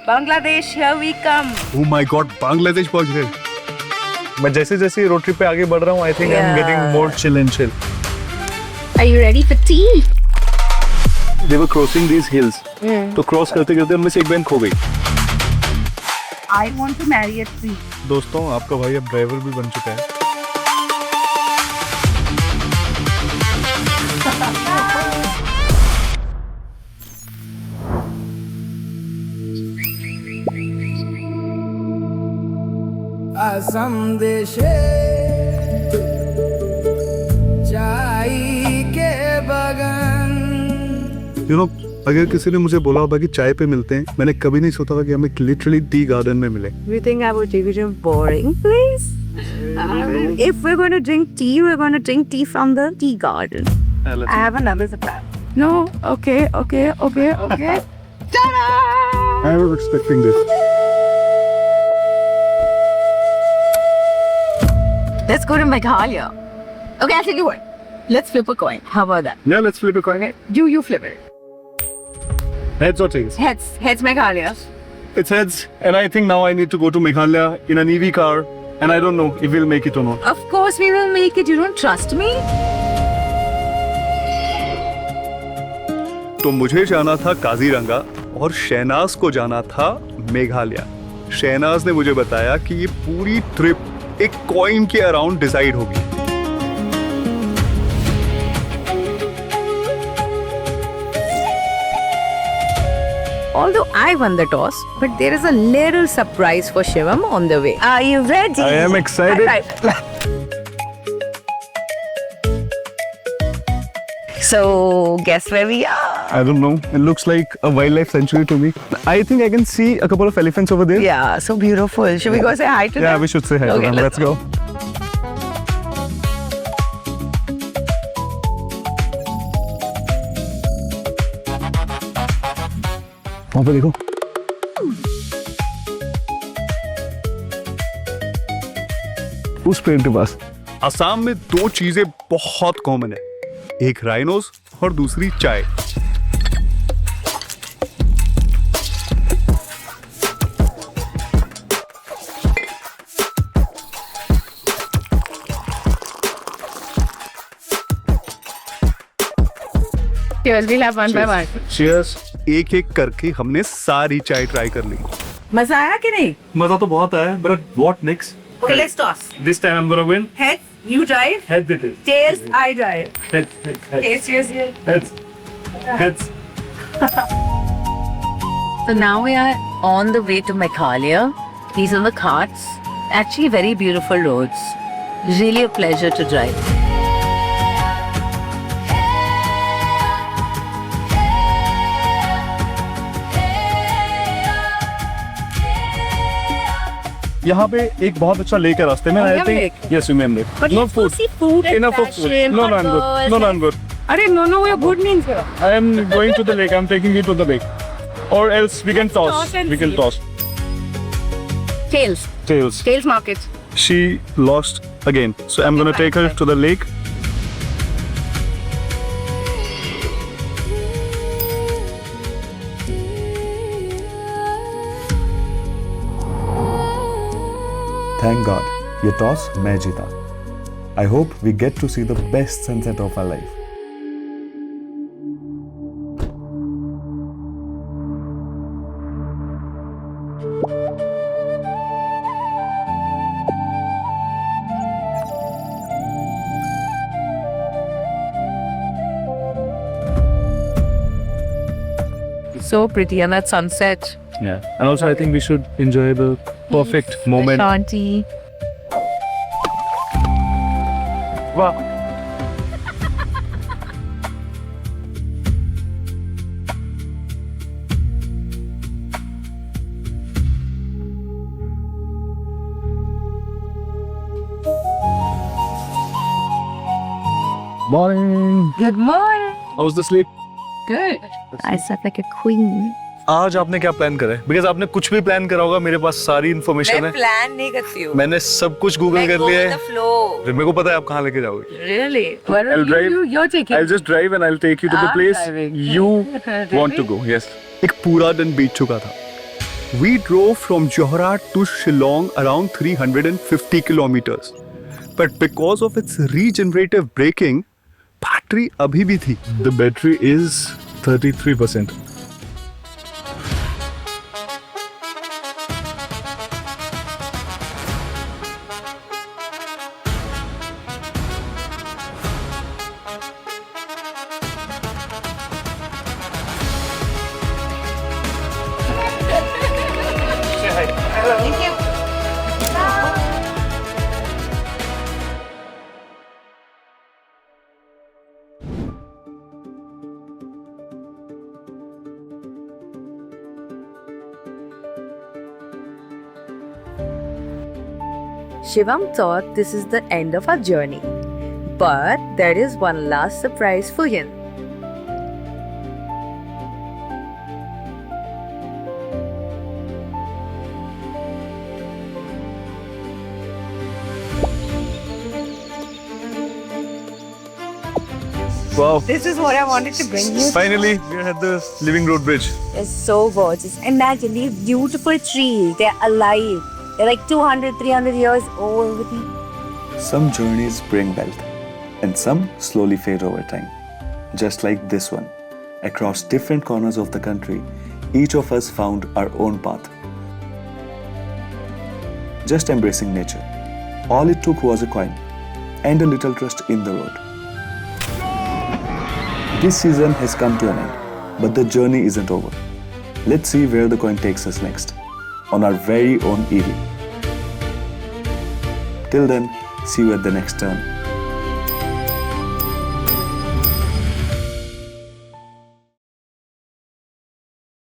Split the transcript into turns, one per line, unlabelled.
Bangladesh, here we come.
Oh my God, Bangladesh पहुंच गए। मैं जैसे जैसे रोड ट्रिप पे आगे बढ़ रहा हूँ, I think I'm getting more chill and chill.
Are you ready for tea?
They were crossing these hills. तो क्रॉस करते करते उनमें से एक बहन खो गई।
I want to marry a tree.
दोस्तों, आपका भाई अब ड्राइवर भी बन चुका है।
संदेशे चाय के बगन।
You know, अगर किसी ने मुझे बोला होगा कि चाय पे मिलते हैं, मैंने कभी नहीं सोचा था कि हमें लिटरली टी गार्डन में मिले।
You think I would take you boring place? If we're going to drink tea, we're going to drink tea from the tea garden. I have another surprise. No? Okay. Ta-da!
I was expecting this.
Let's go to Meghalaya. Okay, I'll tell you what. Let's flip a coin. How about that?
Yeah, let's flip a coin.
You flip it.
Heads or tails?
Heads Meghalaya.
It's heads, and I think now I need to go to Meghalaya in an EV car, and I don't know if we'll make it or not.
Of course we will make it. You don't trust me?
तो मुझे जाना था काजीरंगा और शहनाज को जाना था मेघालय। शहनाज ने मुझे बताया कि ये पूरी ट्रिप एक कॉइन के अराउंड डिसाइड होगी।
Although I won the toss, but there is a little surprise for Shivam on the way. Are you ready?
I am excited.
So, guess where we are?
I don't know. It looks like a wildlife sanctuary to me. I think I can see a couple of elephants over there.
Yeah, so beautiful. Should we go say hi to them?
Yeah, we should say hi to them. Let's go. वहाँ पे देखो। उस पेड़ के पास। असम में दो चीजें बहुत कॉमन है, एक राइनोस और दूसरी चाय।
Cheers, we'll have one by one.
Cheers. एक एक करके हमने सारी चाय ट्राई कर ली।
मजा आया कि नहीं?
मजा तो बहुत आया, but what next?
Okay, let's toss.
This time I'm gonna win.
Heads, you drive.
Heads it is.
Tails, I drive.
Heads.
Okay, cheers,
Heads. Heads.
So now we are on the way to Meghalaya. These are the carts. Actually, very beautiful roads. Really a pleasure to drive.
यहाँ पे एक बहुत अच्छा lake है रास्ते में। I think yes, Umiam Lake.
But
No
let's go
food.
see food and
Enough of food.
fashion,
No, I'm good.
hot
No,
girls.
I'm good.
No, we're good means here.
I am going to the lake. I'm taking you to the lake. Or else we can toss.
toss and
We can
see.
toss.
Tails.
Tails.
Tails market.
She lost again. So I'm gonna take her to the lake.
Thank God, ये toss मैं जीता। I hope we get to see the best sunset of our life.
So pretty, and that sunset.
Yeah. And also I think we should enjoy the perfect moment.
Shanti.
Wow.
Morning.
Good morning.
How was the sleep?
Good. I slept like a queen.
आज आपने क्या plan करा है? Because आपने कुछ भी plan करा होगा, मेरे पास सारी इन्फॉर्मेशन है।
प्लान नहीं करती हूँ।
मैंने सब कुछ गूगल कर लिया है।
flow.
मेरे को पता है आप कहाँ लेके जाओगे।
Really? What
I'll drive.
you're taking?
I'll just drive and I'll take you to the
I'm
place
driving.
you
Really?
want to go. Yes. एक पूरा दिन बीत चुका था We drove from Johrat to Shillong around 350 kilometers. But because of its regenerative braking, battery abhi bhi thi.
The battery is 33%.
Shivam thought this is the end of our journey. But there is one last surprise for him.
Wow.
This is what I wanted to bring you.
Finally, we are at the Living Road Bridge.
It's so gorgeous. Imagine these beautiful trees. They're alive. They're like 200, 300 years old.
Some journeys bring wealth, and some slowly fade over time. Just like this one. Across different corners of the country, each of us found our own path. Just embracing nature. All it took was a coin and a little trust in the road. This season has come to an end, but the journey isn't over. Let's see where the coin takes us next, on our very own EV. Till then, see you at the next turn.